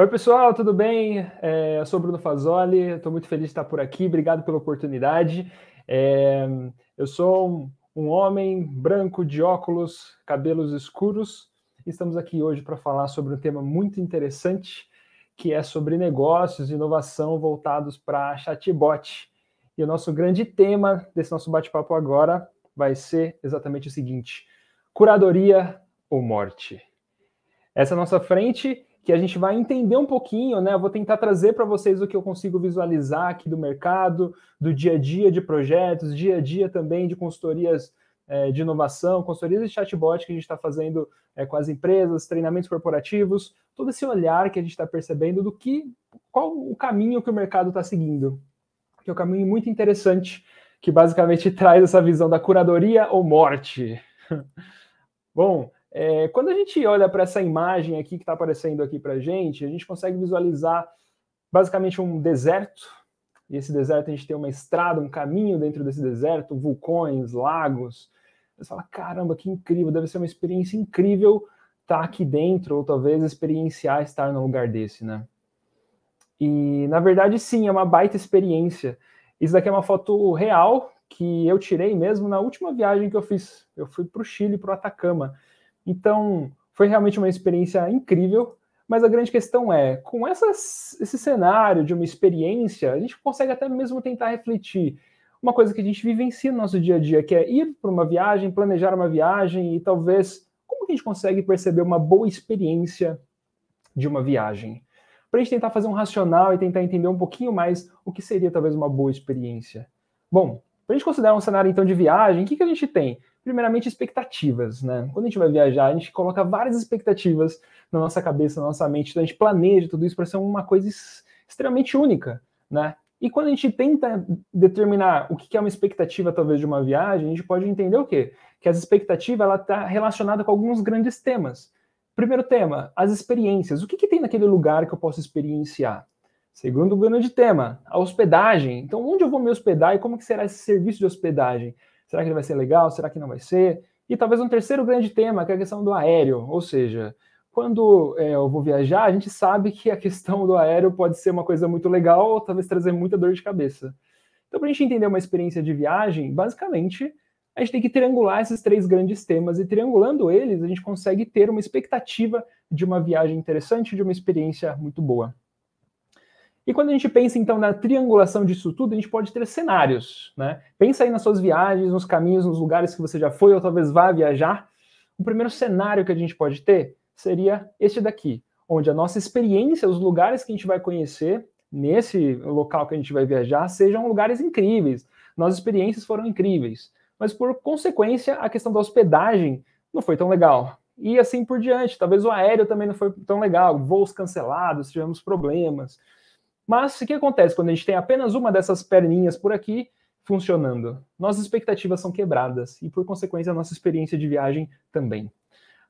Oi, pessoal, tudo bem? Eu sou Bruno Fazoli, estou muito feliz de estar por aqui, obrigado pela oportunidade. É, eu sou um homem branco de óculos, cabelos escuros, e estamos aqui hoje para falar sobre um tema muito interessante, que é sobre negócios e inovação voltados para chatbot. E o nosso grande tema desse nosso bate-papo agora vai ser exatamente o seguinte: curadoria ou morte? Essa é a nossa frente, que a gente vai entender um pouquinho, né? Eu vou tentar trazer para vocês o que eu consigo visualizar aqui do mercado, do dia a dia de projetos, dia a dia também de consultorias de inovação, consultorias de chatbot que a gente está fazendo com as empresas, treinamentos corporativos, todo esse olhar que a gente está percebendo do qual o caminho que o mercado está seguindo, que é um caminho muito interessante, que basicamente traz essa visão da curadoria ou morte. Bom, quando a gente olha para essa imagem aqui que está aparecendo aqui para a gente consegue visualizar basicamente um deserto, e esse deserto a gente tem uma estrada, um caminho dentro desse deserto, vulcões, lagos. Você fala, caramba, que incrível, deve ser uma experiência incrível estar aqui dentro, ou talvez experienciar estar num lugar desse, né? E, na verdade, sim, é uma baita experiência. Isso daqui é uma foto real que eu tirei mesmo na última viagem que eu fiz. Eu fui para o Chile, para o Atacama. Então, foi realmente uma experiência incrível, mas a grande questão é, com esse cenário de uma experiência, a gente consegue até mesmo tentar refletir uma coisa que a gente vivencia no nosso dia a dia, que é ir para uma viagem, planejar uma viagem e talvez, como que a gente consegue perceber uma boa experiência de uma viagem? Para a gente tentar fazer um racional e tentar entender um pouquinho mais o que seria talvez uma boa experiência. Bom, para a gente considerar um cenário então de viagem, o que a gente tem? Primeiramente, expectativas, né? Quando a gente vai viajar, a gente coloca várias expectativas na nossa cabeça, na nossa mente, então a gente planeja tudo isso para ser uma coisa extremamente única, né? E quando a gente tenta determinar o que é uma expectativa, talvez, de uma viagem, a gente pode entender o quê? Que essa expectativa está relacionada com alguns grandes temas. Primeiro tema, as experiências. O que tem naquele lugar que eu posso experienciar? Segundo grande tema, a hospedagem. Então, onde eu vou me hospedar e como que será esse serviço de hospedagem? Será que ele vai ser legal? Será que não vai ser? E talvez um terceiro grande tema, que é a questão do aéreo. Ou seja, quando eu vou viajar, a gente sabe que a questão do aéreo pode ser uma coisa muito legal ou talvez trazer muita dor de cabeça. Então, para a gente entender uma experiência de viagem, basicamente, a gente tem que triangular esses três grandes temas, e triangulando eles, a gente consegue ter uma expectativa de uma viagem interessante, de uma experiência muito boa. E quando a gente pensa, então, na triangulação disso tudo, a gente pode ter cenários, né? Pensa aí nas suas viagens, nos caminhos, nos lugares que você já foi ou talvez vá viajar. O primeiro cenário que a gente pode ter seria este daqui, onde a nossa experiência, os lugares que a gente vai conhecer nesse local que a gente vai viajar, sejam lugares incríveis. Nossas experiências foram incríveis. Mas, por consequência, a questão da hospedagem não foi tão legal. E assim por diante. Talvez o aéreo também não foi tão legal. Voos cancelados, tivemos problemas. Mas o que acontece quando a gente tem apenas uma dessas perninhas por aqui funcionando? Nossas expectativas são quebradas e, por consequência, a nossa experiência de viagem também.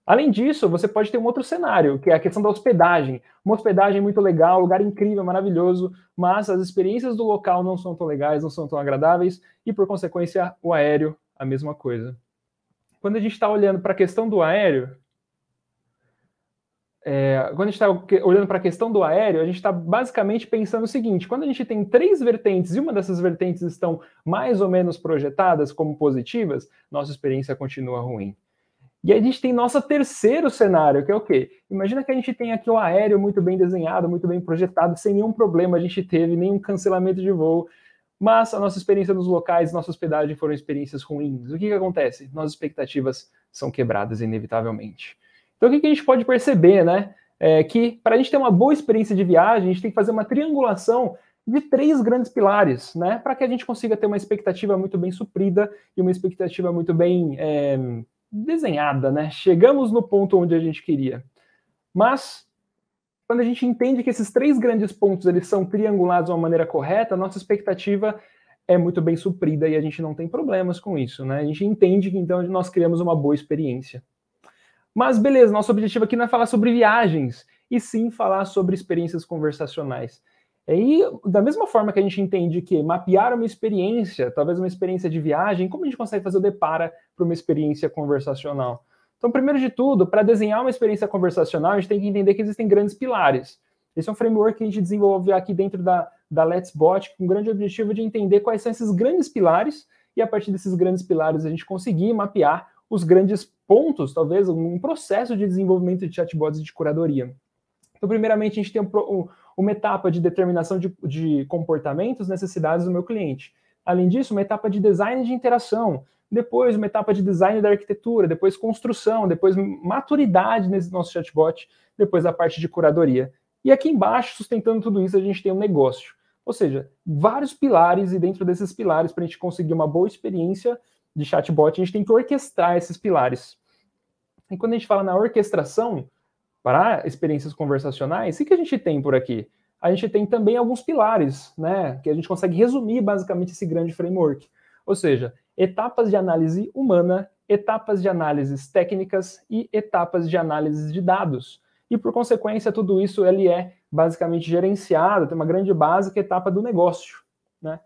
Além disso, você pode ter um outro cenário, que é a questão da hospedagem. Uma hospedagem muito legal, lugar incrível, maravilhoso, mas as experiências do local não são tão legais, não são tão agradáveis, e, por consequência, o aéreo, a mesma coisa. Quando a gente está olhando para a questão do aéreo, quando a gente está olhando para a questão do aéreo, a gente está basicamente pensando o seguinte: quando a gente tem três vertentes e uma dessas vertentes estão mais ou menos projetadas como positivas, nossa experiência continua ruim. E aí a gente tem nosso terceiro cenário, que é o quê? Imagina que a gente tem aqui o aéreo muito bem desenhado, muito bem projetado, sem nenhum problema a gente teve, nenhum cancelamento de voo, mas a nossa experiência nos locais, nossa hospedagem foram experiências ruins. O que acontece? Nossas expectativas são quebradas inevitavelmente. Então o que a gente pode perceber, né? Que para a gente ter uma boa experiência de viagem, a gente tem que fazer uma triangulação de três grandes pilares, né? Para que a gente consiga ter uma expectativa muito bem suprida e uma expectativa muito bem desenhada, né? Chegamos no ponto onde a gente queria. Mas, quando a gente entende que esses três grandes pontos eles são triangulados de uma maneira correta, a nossa expectativa é muito bem suprida e a gente não tem problemas com isso, né? A gente entende que então nós criamos uma boa experiência. Mas beleza, nosso objetivo aqui não é falar sobre viagens, e sim falar sobre experiências conversacionais. E da mesma forma que a gente entende que mapear uma experiência, talvez uma experiência de viagem, como a gente consegue fazer o depara para uma experiência conversacional? Então, primeiro de tudo, para desenhar uma experiência conversacional, a gente tem que entender que existem grandes pilares. Esse é um framework que a gente desenvolveu aqui dentro da Let's Bot, com o grande objetivo de entender quais são esses grandes pilares, e a partir desses grandes pilares a gente conseguir mapear os grandes pontos, talvez um processo de desenvolvimento de chatbots e de curadoria. Então, primeiramente, a gente tem uma etapa de determinação de comportamentos, necessidades do meu cliente. Além disso, uma etapa de design de interação, depois uma etapa de design da arquitetura, depois construção, depois maturidade nesse nosso chatbot, depois a parte de curadoria. E aqui embaixo, sustentando tudo isso, a gente tem um negócio. Ou seja, vários pilares, e dentro desses pilares, para a gente conseguir uma boa experiência de chatbot, a gente tem que orquestrar esses pilares. E quando a gente fala na orquestração para experiências conversacionais, o que a gente tem por aqui? A gente tem também alguns pilares, né, que a gente consegue resumir basicamente esse grande framework. Ou seja, etapas de análise humana, etapas de análises técnicas e etapas de análise de dados. E, por consequência, tudo isso ele é basicamente gerenciado, tem uma grande base que é a etapa do negócio, né?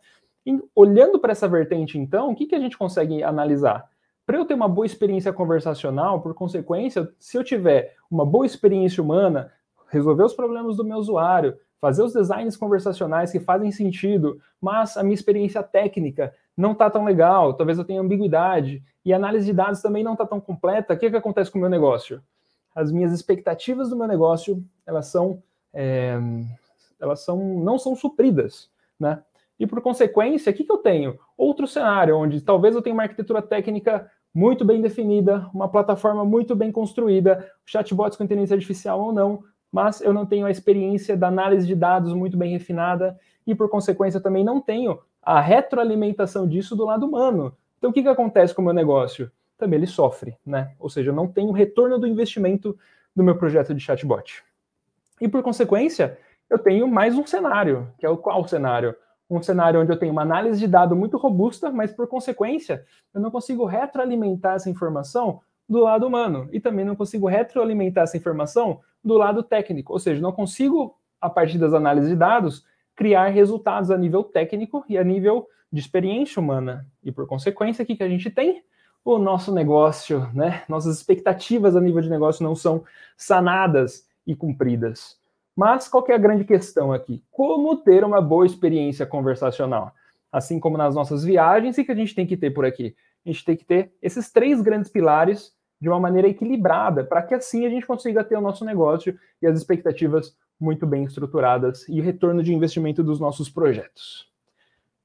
E, olhando para essa vertente, então, o que a gente consegue analisar? Para eu ter uma boa experiência conversacional, por consequência, se eu tiver uma boa experiência humana, resolver os problemas do meu usuário, fazer os designs conversacionais que fazem sentido, mas a minha experiência técnica não está tão legal, talvez eu tenha ambiguidade, e a análise de dados também não está tão completa, o que acontece com o meu negócio? As minhas expectativas do meu negócio, não são supridas, né? E por consequência, o que eu tenho? Outro cenário, onde talvez eu tenha uma arquitetura técnica muito bem definida, uma plataforma muito bem construída, chatbots com inteligência artificial ou não, mas eu não tenho a experiência da análise de dados muito bem refinada e, por consequência, também não tenho a retroalimentação disso do lado humano. Então, o que acontece com o meu negócio? Também ele sofre, né? Ou seja, eu não tenho retorno do investimento do meu projeto de chatbot. E, por consequência, eu tenho mais um cenário, que é o qual cenário? Um cenário onde eu tenho uma análise de dado muito robusta, mas, por consequência, eu não consigo retroalimentar essa informação do lado humano. E também não consigo retroalimentar essa informação do lado técnico. Ou seja, não consigo, a partir das análises de dados, criar resultados a nível técnico e a nível de experiência humana. E, por consequência, o que a gente tem? O nosso negócio, né? Nossas expectativas a nível de negócio não são sanadas e cumpridas. Mas qual que é a grande questão aqui? Como ter uma boa experiência conversacional? Assim como nas nossas viagens, o que a gente tem que ter por aqui? A gente tem que ter esses 3 grandes pilares de uma maneira equilibrada, para que assim a gente consiga ter o nosso negócio e as expectativas muito bem estruturadas e o retorno de investimento dos nossos projetos.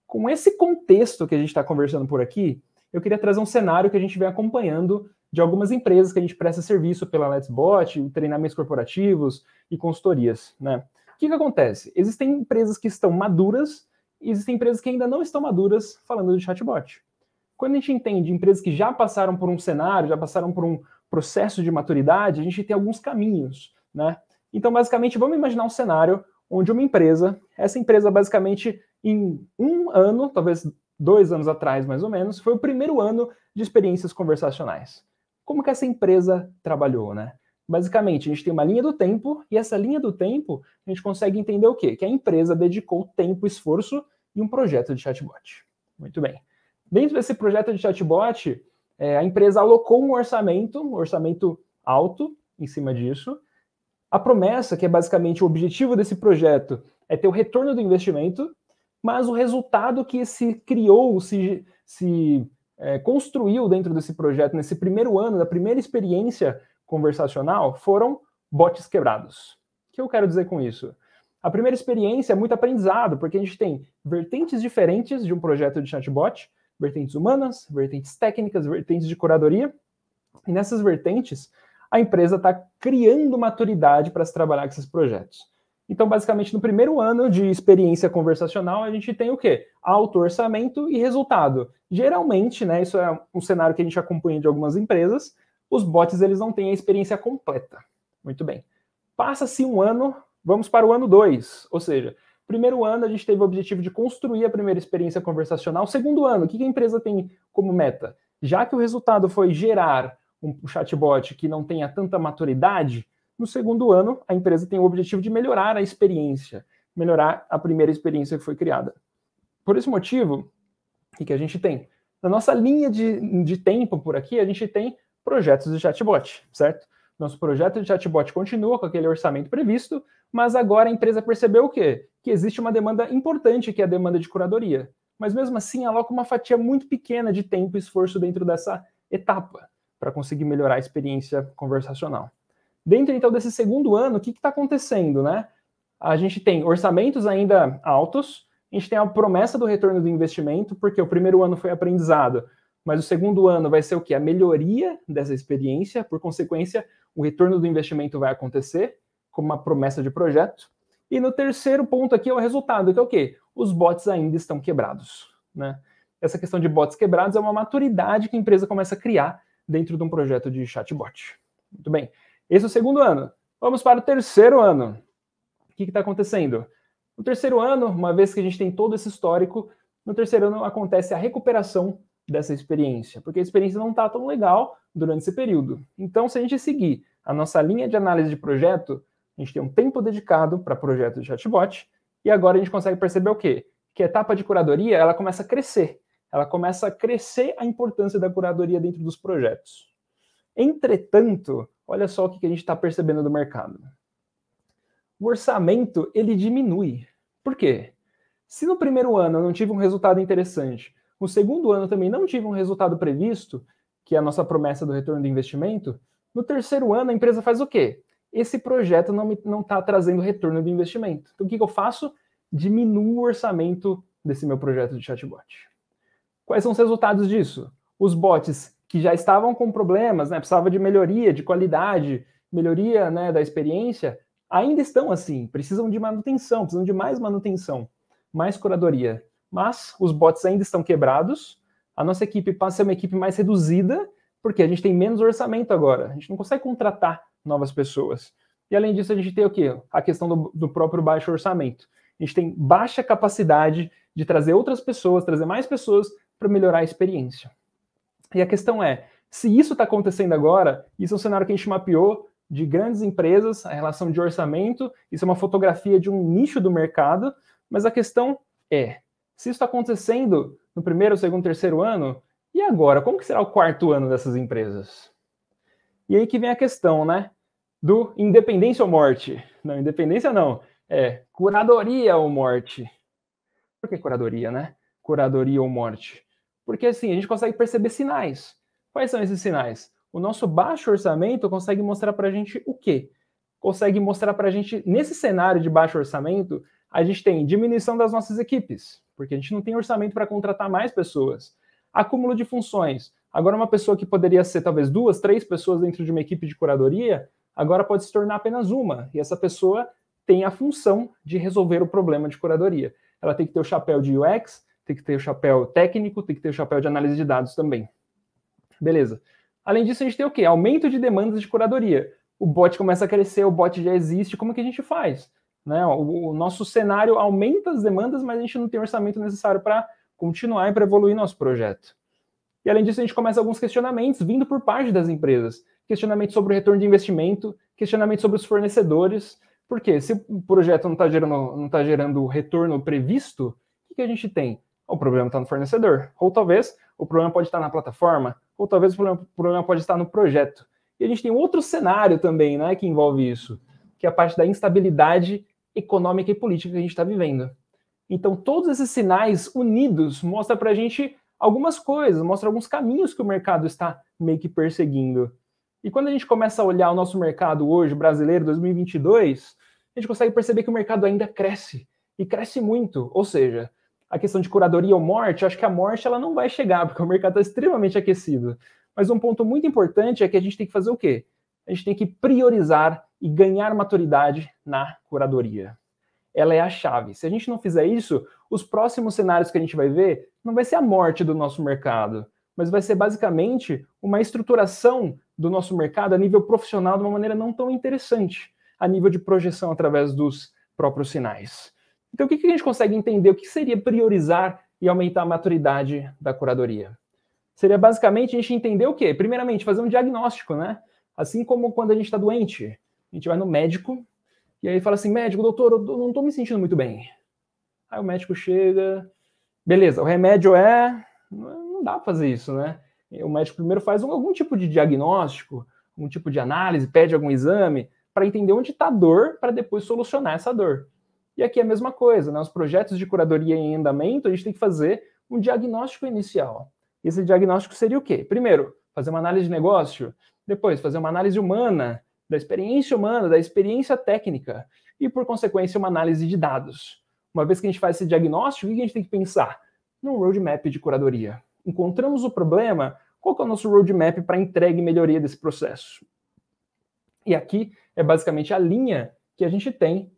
Com esse contexto que a gente está conversando por aqui, eu queria trazer um cenário que a gente vem acompanhando de algumas empresas que a gente presta serviço pela Let's Bot, treinamentos corporativos e consultorias, né? O que acontece? Existem empresas que estão maduras e existem empresas que ainda não estão maduras falando de chatbot. Quando a gente entende empresas que já passaram por um cenário, já passaram por um processo de maturidade, a gente tem alguns caminhos, né? Então, basicamente, vamos imaginar um cenário onde uma empresa, essa empresa basicamente em um ano, talvez 2 anos atrás mais ou menos, foi o primeiro ano de experiências conversacionais. Como que essa empresa trabalhou, né? Basicamente, a gente tem uma linha do tempo, e essa linha do tempo, a gente consegue entender o quê? Que a empresa dedicou tempo, esforço e um projeto de chatbot. Muito bem. Dentro desse projeto de chatbot, a empresa alocou um orçamento alto em cima disso. A promessa, que é basicamente o objetivo desse projeto, é ter o retorno do investimento, mas o resultado que se criou, se construiu dentro desse projeto, nesse primeiro ano, da primeira experiência conversacional, foram bots quebrados. O que eu quero dizer com isso? A primeira experiência é muito aprendizado, porque a gente tem vertentes diferentes de um projeto de chatbot, vertentes humanas, vertentes técnicas, vertentes de curadoria, e nessas vertentes, a empresa está criando maturidade para se trabalhar com esses projetos. Então, basicamente, no primeiro ano de experiência conversacional, a gente tem o quê? Alto orçamento e resultado. Geralmente, né, isso é um cenário que a gente acompanha de algumas empresas, os bots eles não têm a experiência completa. Muito bem. Passa-se um ano, vamos para o ano 2. Ou seja, primeiro ano a gente teve o objetivo de construir a primeira experiência conversacional. Segundo ano, o que a empresa tem como meta? Já que o resultado foi gerar um chatbot que não tenha tanta maturidade, no segundo ano, a empresa tem o objetivo de melhorar a experiência, melhorar a primeira experiência que foi criada. Por esse motivo, o que a gente tem? Na nossa linha de tempo por aqui, a gente tem projetos de chatbot, certo? Nosso projeto de chatbot continua com aquele orçamento previsto, mas agora a empresa percebeu o quê? Que existe uma demanda importante, que é a demanda de curadoria. Mas mesmo assim, aloca uma fatia muito pequena de tempo e esforço dentro dessa etapa, para conseguir melhorar a experiência conversacional. Dentro, então, desse segundo ano, o que está acontecendo, né? A gente tem orçamentos ainda altos, a gente tem a promessa do retorno do investimento, porque o primeiro ano foi aprendizado, mas o segundo ano vai ser o quê? A melhoria dessa experiência, por consequência, o retorno do investimento vai acontecer, como uma promessa de projeto. E no terceiro ponto aqui é o resultado, que é o quê? Os bots ainda estão quebrados, né? Essa questão de bots quebrados é uma maturidade que a empresa começa a criar dentro de um projeto de chatbot. Muito bem. Esse é o segundo ano. Vamos para o terceiro ano. O que está acontecendo? No terceiro ano, uma vez que a gente tem todo esse histórico, no terceiro ano acontece a recuperação dessa experiência, porque a experiência não está tão legal durante esse período. Então, se a gente seguir a nossa linha de análise de projeto, a gente tem um tempo dedicado para projeto de chatbot, e agora a gente consegue perceber o quê? Que a etapa de curadoria, ela começa a crescer. Ela começa a crescer a importância da curadoria dentro dos projetos. Entretanto, olha só o que a gente está percebendo do mercado. O orçamento, ele diminui. Por quê? Se no primeiro ano eu não tive um resultado interessante, no segundo ano também não tive um resultado previsto, que é a nossa promessa do retorno do investimento, no terceiro ano a empresa faz o quê? Esse projeto não está trazendo retorno do investimento. Então o que eu faço? Diminuo o orçamento desse meu projeto de chatbot. Quais são os resultados disso? Os bots que já estavam com problemas, né, precisavam de melhoria, de qualidade, melhoria, né, da experiência, ainda estão assim, precisam de manutenção, precisam de mais manutenção, mais curadoria. Mas os bots ainda estão quebrados, a nossa equipe passa a ser uma equipe mais reduzida, porque a gente tem menos orçamento agora, a gente não consegue contratar novas pessoas. E além disso, a gente tem o quê? A questão do próprio baixo orçamento. A gente tem baixa capacidade de trazer outras pessoas, trazer mais pessoas para melhorar a experiência. E a questão é, se isso está acontecendo agora, isso é um cenário que a gente mapeou de grandes empresas, a relação de orçamento, isso é uma fotografia de um nicho do mercado, mas a questão é, se isso está acontecendo no primeiro, segundo, terceiro ano, e agora? Como que será o quarto ano dessas empresas? E aí que vem a questão, né? Do independência ou morte. Não, independência não. É curadoria ou morte. Por que curadoria, né? Curadoria ou morte. Porque assim, a gente consegue perceber sinais. Quais são esses sinais? O nosso baixo orçamento consegue mostrar para a gente o quê? Consegue mostrar para a gente, nesse cenário de baixo orçamento, a gente tem diminuição das nossas equipes, porque a gente não tem orçamento para contratar mais pessoas. Acúmulo de funções. Agora uma pessoa que poderia ser talvez 2, 3 pessoas dentro de uma equipe de curadoria, agora pode se tornar apenas uma. E essa pessoa tem a função de resolver o problema de curadoria. Ela tem que ter o chapéu de UX, tem que ter o chapéu técnico, tem que ter o chapéu de análise de dados também. Beleza. Além disso, a gente tem o quê? Aumento de demandas de curadoria. O bot começa a crescer, o bot já existe, como que a gente faz? Né? O nosso cenário aumenta as demandas, mas a gente não tem orçamento necessário para continuar e para evoluir nosso projeto. E além disso, a gente começa alguns questionamentos vindo por parte das empresas. Questionamento sobre o retorno de investimento, questionamento sobre os fornecedores. Por quê? Se o projeto não está gerando o retorno previsto, o que a gente tem? O problema está no fornecedor. Ou talvez o problema pode estar na plataforma, ou talvez o problema pode estar no projeto. E a gente tem outro cenário também, né, que envolve isso, que é a parte da instabilidade econômica e política que a gente está vivendo. Então, todos esses sinais unidos mostram para a gente algumas coisas, mostram alguns caminhos que o mercado está meio que perseguindo. E quando a gente começa a olhar o nosso mercado hoje, brasileiro, 2022, a gente consegue perceber que o mercado ainda cresce, e cresce muito. Ou seja, a questão de curadoria ou morte, eu acho que a morte ela não vai chegar, porque o mercado está extremamente aquecido. Mas um ponto muito importante é que a gente tem que fazer o quê? A gente tem que priorizar e ganhar maturidade na curadoria. Ela é a chave. Se a gente não fizer isso, os próximos cenários que a gente vai ver não vai ser a morte do nosso mercado, mas vai ser basicamente uma estruturação do nosso mercado a nível profissional de uma maneira não tão interessante, a nível de projeção através dos próprios sinais. Então, o que a gente consegue entender? O que seria priorizar e aumentar a maturidade da curadoria? Seria basicamente a gente entender o quê? Primeiramente, fazer um diagnóstico, né? Assim como quando a gente está doente, a gente vai no médico e aí fala assim, médico, doutor, eu não estou me sentindo muito bem. Aí o médico chega, beleza, o remédio não dá para fazer isso, né? O médico primeiro faz algum tipo de diagnóstico, um tipo de análise, pede algum exame, para entender onde está a dor, para depois solucionar essa dor. E aqui é a mesma coisa, né? Os projetos de curadoria em andamento, a gente tem que fazer um diagnóstico inicial. Esse diagnóstico seria o quê? Primeiro, fazer uma análise de negócio, depois fazer uma análise humana, da experiência técnica, e por consequência uma análise de dados. Uma vez que a gente faz esse diagnóstico, o que a gente tem que pensar? Num roadmap de curadoria. Encontramos o problema, qual que é o nosso roadmap para entrega e melhoria desse processo? E aqui é basicamente a linha que a gente tem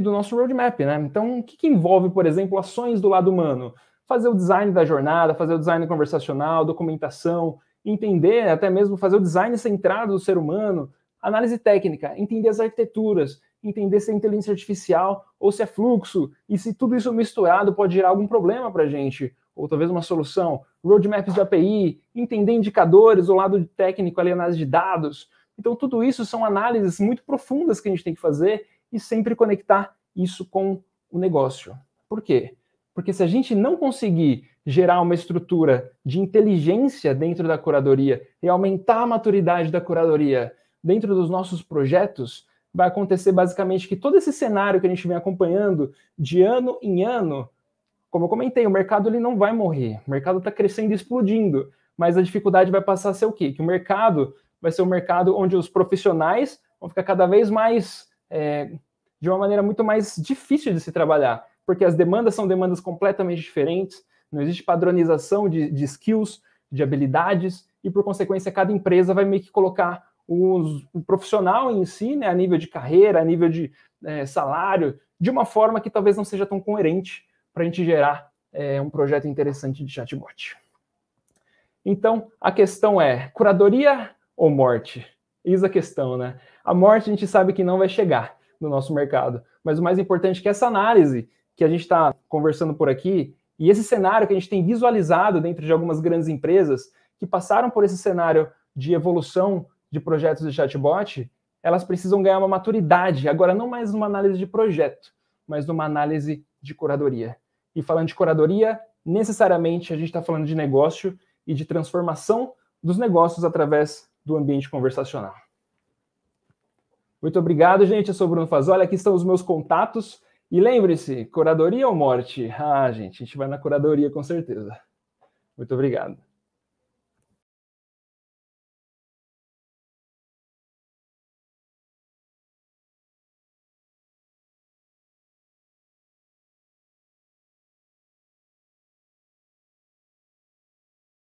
do nosso roadmap, né? Então, o que envolve, por exemplo, ações do lado humano? Fazer o design da jornada, fazer o design conversacional, documentação, entender, até mesmo fazer o design centrado do ser humano, análise técnica, entender as arquiteturas, entender se é inteligência artificial ou se é fluxo, e se tudo isso misturado pode gerar algum problema para a gente, ou talvez uma solução, roadmaps de API, entender indicadores, o lado técnico ali, análise de dados. Então, tudo isso são análises muito profundas que a gente tem que fazer e sempre conectar isso com o negócio. Por quê? Porque se a gente não conseguir gerar uma estrutura de inteligência dentro da curadoria e aumentar a maturidade da curadoria dentro dos nossos projetos, vai acontecer basicamente que todo esse cenário que a gente vem acompanhando de ano em ano, como eu comentei, o mercado ele não vai morrer, o mercado está crescendo e explodindo, mas a dificuldade vai passar a ser o quê? Que o mercado vai ser um mercado onde os profissionais vão ficar cada vez mais, de uma maneira muito mais difícil de se trabalhar, porque as demandas são demandas completamente diferentes, não existe padronização de skills, de habilidades, e por consequência cada empresa vai meio que colocar o profissional em si, né, a nível de carreira, a nível de salário, de uma forma que talvez não seja tão coerente para a gente gerar um projeto interessante de chatbot. Então, a questão é, curadoria ou morte? Eis a questão, né? A morte a gente sabe que não vai chegar no nosso mercado, mas o mais importante é que essa análise que a gente está conversando por aqui, e esse cenário que a gente tem visualizado dentro de algumas grandes empresas que passaram por esse cenário de evolução de projetos de chatbot, elas precisam ganhar uma maturidade, agora não mais numa análise de projeto, mas numa análise de curadoria. E falando de curadoria, necessariamente a gente está falando de negócio e de transformação dos negócios através do ambiente conversacional. Muito obrigado, gente. Eu sou o Bruno Fazoli, aqui estão os meus contatos. E lembre-se, curadoria ou morte? Ah, gente, a gente vai na curadoria com certeza. Muito obrigado.